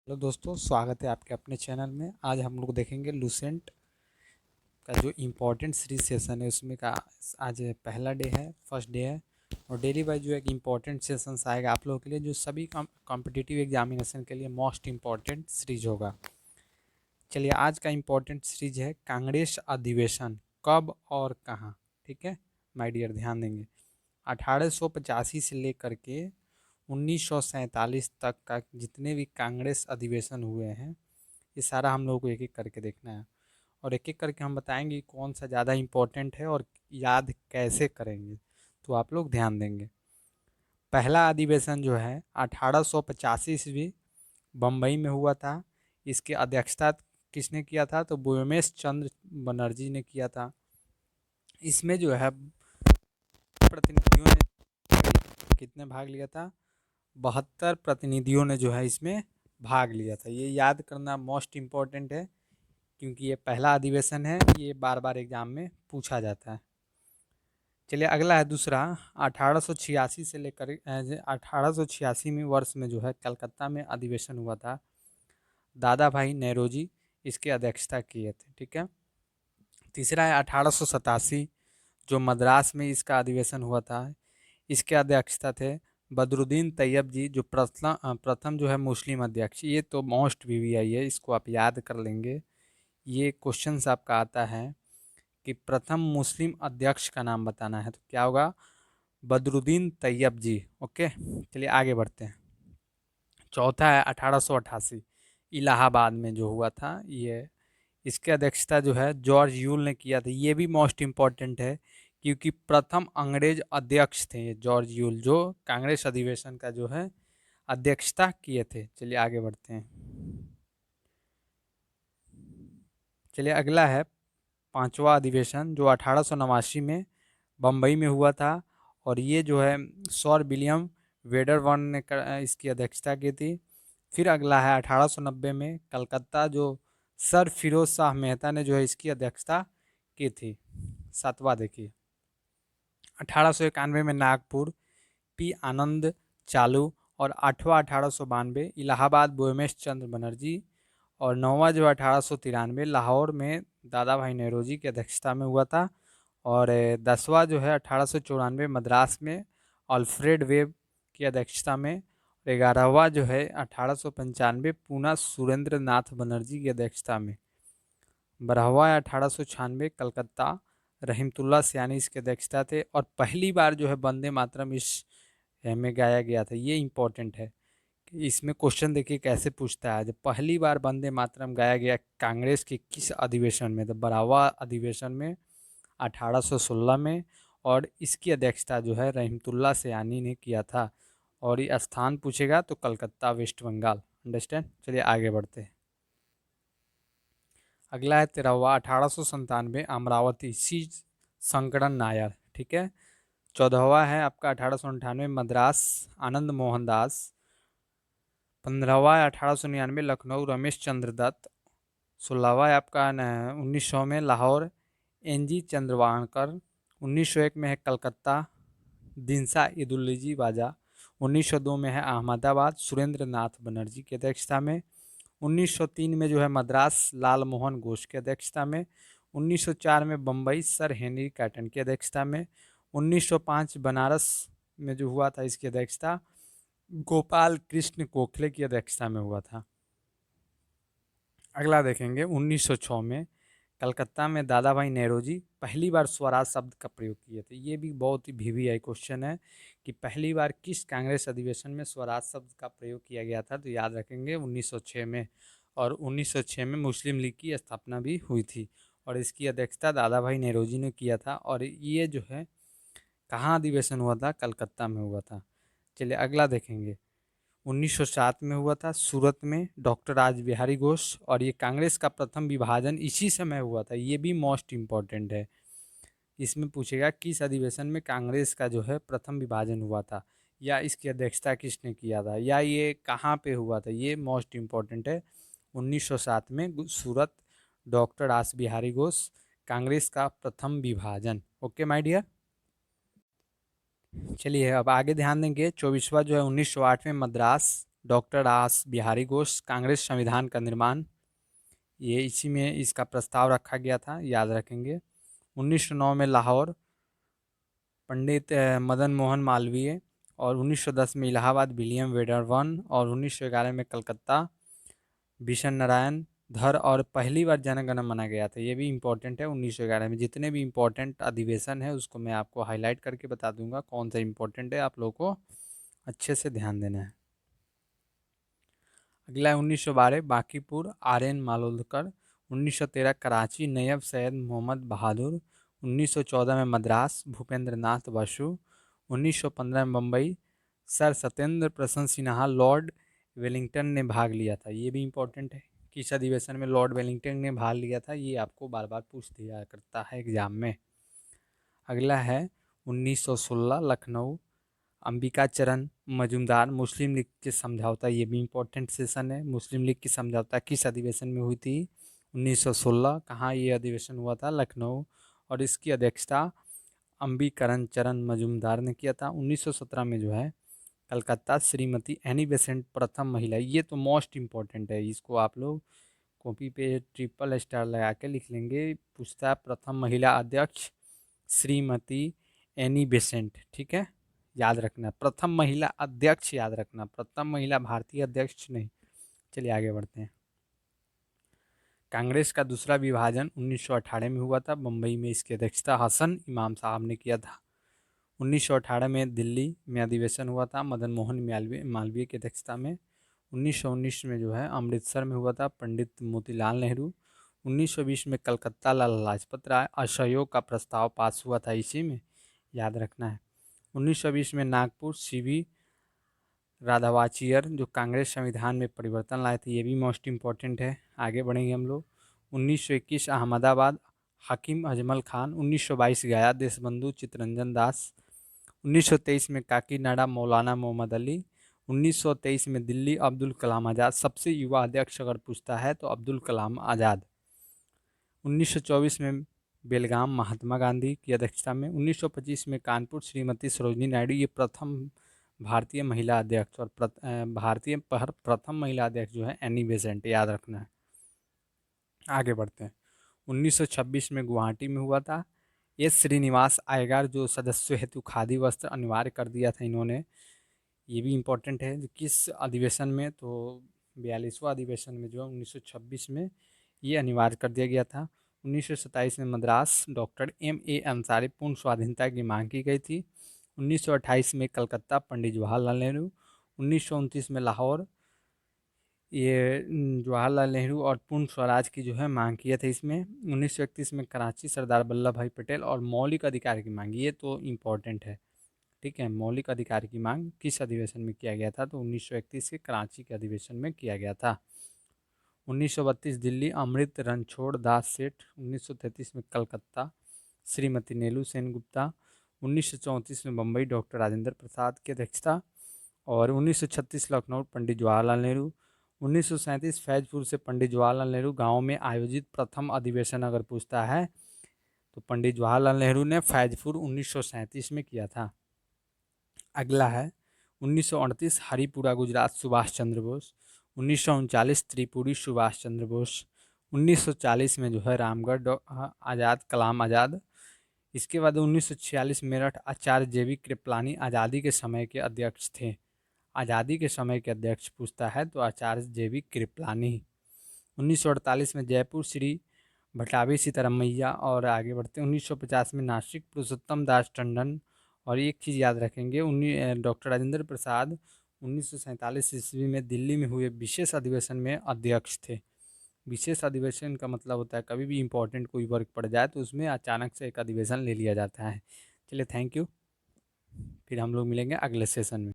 Hello दोस्तों, स्वागत है आपके अपने चैनल में। आज हम लोग देखेंगे लूसेंट का जो इम्पोर्टेंट सीरीज सेशन है उसमें का आज पहला डे है, फर्स्ट डे है। और डेली वाइज जो एक इम्पोर्टेंट सेशंस आएगा आप लोगों के लिए, जो सभी कॉम्पिटिटिव एग्जामिनेशन के लिए मोस्ट इम्पॉर्टेंट सीरीज होगा। चलिए, आज का इम्पोर्टेंट सीरीज है कांग्रेस अधिवेशन कब और कहाँ। ठीक है माय डियर, ध्यान देंगे। 1885 से लेकर के 1947 तक का जितने भी कांग्रेस अधिवेशन हुए हैं, ये सारा हम लोगों को एक एक करके देखना है। और एक एक करके हम बताएंगे कौन सा ज़्यादा इम्पोर्टेंट है और याद कैसे करेंगे, तो आप लोग ध्यान देंगे। पहला अधिवेशन जो है 1885 ईस्वी बम्बई में हुआ था। इसकी अध्यक्षता किसने किया था? तो व्योमेश चंद्र बनर्जी ने किया था। इसमें जो है प्रतिनिधियों ने कितने भाग लिया था? 72 प्रतिनिधियों ने जो है इसमें भाग लिया था। ये याद करना मोस्ट इम्पॉर्टेंट है, क्योंकि ये पहला अधिवेशन है, ये बार बार एग्जाम में पूछा जाता है। चलिए, अगला है दूसरा। 1886 से लेकर 1886 में वर्ष में जो है कलकत्ता में अधिवेशन हुआ था। दादा भाई नेरोजी इसकी अध्यक्षता किए थे। ठीक है। तीसरा है 1887, जो मद्रास में इसका अधिवेशन हुआ था। इसके अध्यक्षता थे बदरुद्दीन तैयब जी, जो प्रथम जो है मुस्लिम अध्यक्ष। ये तो मोस्ट वीवीआई है, इसको आप याद कर लेंगे। ये क्वेश्चन आपका आता है कि प्रथम मुस्लिम अध्यक्ष का नाम बताना है, तो क्या होगा? बदरुद्दीन तैयब जी। ओके, चलिए आगे बढ़ते हैं। चौथा है 1888, इलाहाबाद में जो हुआ था ये। इसकी अध्यक्षता जो है जॉर्ज यूल ने किया था। ये भी मोस्ट इम्पॉर्टेंट है, क्योंकि प्रथम अंग्रेज अध्यक्ष थे ये जॉर्ज यूल, जो कांग्रेस अधिवेशन का जो है अध्यक्षता किए थे। चलिए आगे बढ़ते हैं। चलिए, अगला है पांचवा अधिवेशन, जो 1889 में बम्बई में हुआ था। और ये जो है सर विलियम वेडरवन ने इसकी अध्यक्षता की थी। फिर अगला है 1890 में कलकत्ता, जो सर फिरोज शाह मेहता ने जो है इसकी अध्यक्षता की थी। सातवां देखिए, 1891 में नागपुर, पी आनंद चालू। और आठवां 1892 इलाहाबाद, व्योमेश चंद्र बनर्जी। और नौवां जो 1893 लाहौर में दादा भाई नेहरूजी की अध्यक्षता में हुआ था। और 10वां जो है 1894 मद्रास में अल्फ्रेड वेब की अध्यक्षता में। 11वां जो है 1895 पूना सुरेंद्र नाथ बनर्जी की अध्यक्षता में। 12वां 1896 कलकत्ता, रहीमतुल्ला सयानी इसके अध्यक्षता थे। और पहली बार जो है वंदे मातरम इस में गाया गया था। ये इंपॉर्टेंट है कि इसमें क्वेश्चन देखिए कैसे पूछता है। जब पहली बार वंदे मातरम गाया गया कांग्रेस के किस अधिवेशन में? तो 12वां अधिवेशन में 1816 में। और इसकी अध्यक्षता जो है रहीमतुल्ला सयानी ने किया था। और ये स्थान पूछेगा तो कलकत्ता, वेस्ट बंगाल। अंडरस्टैंड। चलिए आगे बढ़ते हैं। अगला है 13वां 1897 अमरावती, सी शंकरन नायर। ठीक है। 14वां है आपका 1898 मद्रास, आनंद मोहन दास। 15वां है 1899 लखनऊ, रमेश चंद्र दत्त। 16वां है आपका 1900 में लाहौर, एन जी चंद्रवाणकर। 1901 में है कलकत्ता, दिनसा ईदुल्लाजी वाजा। 1902 में है अहमदाबाद, सुरेंद्र नाथ बनर्जी की अध्यक्षता में। 1903 में जो है मद्रास, लाल मोहन घोष की अध्यक्षता में। 1904 में बम्बई, सर हेनरी कैटन की अध्यक्षता में। 1905 बनारस में जो हुआ था इसकी अध्यक्षता गोपाल कृष्ण गोखले की अध्यक्षता में हुआ था। अगला देखेंगे 1906 में कलकत्ता में दादा भाई नेहरूजी पहली बार स्वराज शब्द का प्रयोग किए थे। ये भी बहुत ही वीवीआई क्वेश्चन है कि पहली बार किस कांग्रेस अधिवेशन में स्वराज शब्द का प्रयोग किया गया था, तो याद रखेंगे 1906 में। और 1906 में मुस्लिम लीग की स्थापना भी हुई थी और इसकी अध्यक्षता दादा भाई नेहरूजी ने किया था। और ये जो है कहाँ अधिवेशन हुआ था? कलकत्ता में हुआ था। चलिए अगला देखेंगे। 1907 में हुआ था सूरत में, डॉक्टर राज बिहारी घोष। और ये कांग्रेस का प्रथम विभाजन इसी समय हुआ था। ये भी मोस्ट इम्पॉर्टेंट है। इसमें पूछेगा किस अधिवेशन में कांग्रेस का जो है प्रथम विभाजन हुआ था, या इसकी अध्यक्षता किसने किया था, या ये कहाँ पे हुआ था। ये मोस्ट इम्पॉर्टेंट है। 1907 में सूरत, डॉक्टर राज बिहारी घोष, कांग्रेस का प्रथम विभाजन। Okay my dear. चलिए अब आगे ध्यान देंगे। 24वां जो है 1908 में मद्रास, डॉक्टर रास बिहारी घोष, कांग्रेस संविधान का निर्माण, ये इसी में इसका प्रस्ताव रखा गया था, याद रखेंगे। 1909 में लाहौर, पंडित मदन मोहन मालवीय, और 1910 में इलाहाबाद, विलियम वेडरवन, और 1911 में कलकत्ता, बिशन नारायण धर, और पहली बार जनगण मना गया था। ये भी इम्पोर्टेंट है। 1911 में जितने भी इम्पोर्टेंट अधिवेशन है उसको मैं आपको हाईलाइट करके बता दूंगा कौन सा इम्पोर्टेंट है, आप लोगों को अच्छे से ध्यान देना है। अगला है 1912 बांकीपुर, आर एन मालोदकर। 1913 कराची, नैयब सैयद मोहम्मद बहादुर। 1914 में मद्रास, भूपेंद्र नाथ बसु। 1915 में बम्बई, सर सत्येंद्र प्रसन्न सिन्हा, लॉर्ड वेलिंगटन ने भाग लिया था। ये भी इम्पोर्टेंट है, किस अधिवेशन में लॉर्ड वेलिंगटन ने भाग लिया था, ये आपको बार बार पूछ दिया करता है एग्जाम में। अगला है 1916 लखनऊ, अंबिका चरण मजूमदार, मुस्लिम लीग के समझौता। ये भी इम्पोर्टेंट सेशन है। मुस्लिम लीग की समझौता किस अधिवेशन में हुई थी? 1916। कहाँ ये अधिवेशन हुआ था? लखनऊ। और इसकी अध्यक्षता अंबिकरण चरण मजूमदार ने किया था। 1917 में जो है कलकत्ता, श्रीमती एनी बेसेंट प्रथम महिला। ये तो मोस्ट इम्पोर्टेंट है, इसको आप लोग कॉपी पे ट्रिपल स्टार लगा के लिख लेंगे। पूछता है प्रथम महिला अध्यक्ष श्रीमती एनी बेसेंट, ठीक है, याद रखना। प्रथम महिला अध्यक्ष याद रखना, प्रथम महिला भारतीय अध्यक्ष नहीं। चलिए आगे बढ़ते हैं। कांग्रेस का दूसरा विभाजन 1918 में हुआ था। बम्बई में इसकी अध्यक्षता हसन इमाम साहब ने किया था। 1918 में दिल्ली में अधिवेशन हुआ था, मदन मोहन मालवीय की अध्यक्षता में। 1919 में जो है अमृतसर में हुआ था, पंडित मोतीलाल नेहरू। 1920 में कलकत्ता, लाला लाजपत राय। असहयोग का प्रस्ताव पास हुआ था इसी में, याद रखना है। 1920 में नागपुर, सीवी राधावाचियर, जो कांग्रेस संविधान में परिवर्तन लाए थे। ये भी मोस्ट इम्पॉर्टेंट है। आगे बढ़ेंगे हम लोग। 1921 अहमदाबाद, हकीम अजमल खान। 1922 गया, देशबंधु चित्तरंजन दास। 1923 में काकीनाडा, मौलाना मोहम्मद अली। 1923 में दिल्ली, अब्दुल कलाम आज़ाद। सबसे युवा अध्यक्ष अगर पूछता है तो अब्दुल कलाम आज़ाद। 1924 में बेलगाम, महात्मा गांधी की अध्यक्षता में। 1925 में कानपुर, श्रीमती सरोजिनी नायडू। ये प्रथम भारतीय महिला अध्यक्ष, और प्रथम महिला अध्यक्ष जो है एनी बेसेंट, याद रखना है। आगे बढ़ते हैं। 1926 में गुवाहाटी में हुआ था। एस श्रीनिवास अय्यर, जो सदस्यों हेतु खादी वस्त्र अनिवार्य कर दिया था इन्होंने। ये भी इम्पोर्टेंट है। किस अधिवेशन में? तो 42वां अधिवेशन में जो है 1926 में ये अनिवार्य कर दिया गया था। 1927 में मद्रास, डॉक्टर M.A. अंसारी, पूर्ण स्वाधीनता की मांग की गई थी। 1928 में कलकत्ता, पंडित जवाहरलाल नेहरू। 1929 में लाहौर, ये जवाहरलाल नेहरू, और पूर्ण स्वराज की जो है मांग किया था इसमें। 1931 में कराची, सरदार वल्लभ भाई पटेल, और मौलिक अधिकार की मांग। ये तो इम्पोर्टेंट है, ठीक है। मौलिक अधिकार की मांग किस अधिवेशन में किया गया था? तो 1931 के कराची के अधिवेशन में किया गया था। 1932 दिल्ली, अमृत रणछोड़ दास सेठ। 1933 में कलकत्ता, श्रीमती नीलू सेन गुप्ता। 1934 में बम्बई, डॉक्टर राजेंद्र प्रसाद की अध्यक्षता। और 1936 लखनऊ, पंडित जवाहरलाल नेहरू। 1937 फैजपुर से पंडित जवाहरलाल नेहरू गांव में आयोजित प्रथम अधिवेशन अगर पूछता है तो पंडित जवाहरलाल नेहरू ने फैजपुर 1937 में किया था। अगला है 1938 हरिपुरा, गुजरात, सुभाष चंद्र बोस। 1939 त्रिपुरी, सुभाष चंद्र बोस। 1940 में जो है रामगढ़, आज़ाद, कलाम आज़ाद। इसके बाद 1946 मेरठ, आचार्य JV कृपलानी आज़ादी के समय के अध्यक्ष थे। आज़ादी के समय के अध्यक्ष पूछता है तो आचार्य JV कृपलानी। 1948 में जयपुर, श्री भटाभी सीतारमैया। और आगे बढ़ते हैं 1950 में नासिक, पुरुषोत्तम दास टंडन। और एक चीज़ याद रखेंगे, डॉक्टर राजेंद्र प्रसाद 1947 ईस्वी में दिल्ली में हुए विशेष अधिवेशन में अध्यक्ष थे। विशेष अधिवेशन का मतलब होता है कभी भी इम्पोर्टेंट कोई वर्क पड़ जाए तो उसमें अचानक से एक अधिवेशन ले लिया जाता है। चलिए थैंक यू, फिर हम लोग मिलेंगे अगले सेशन में।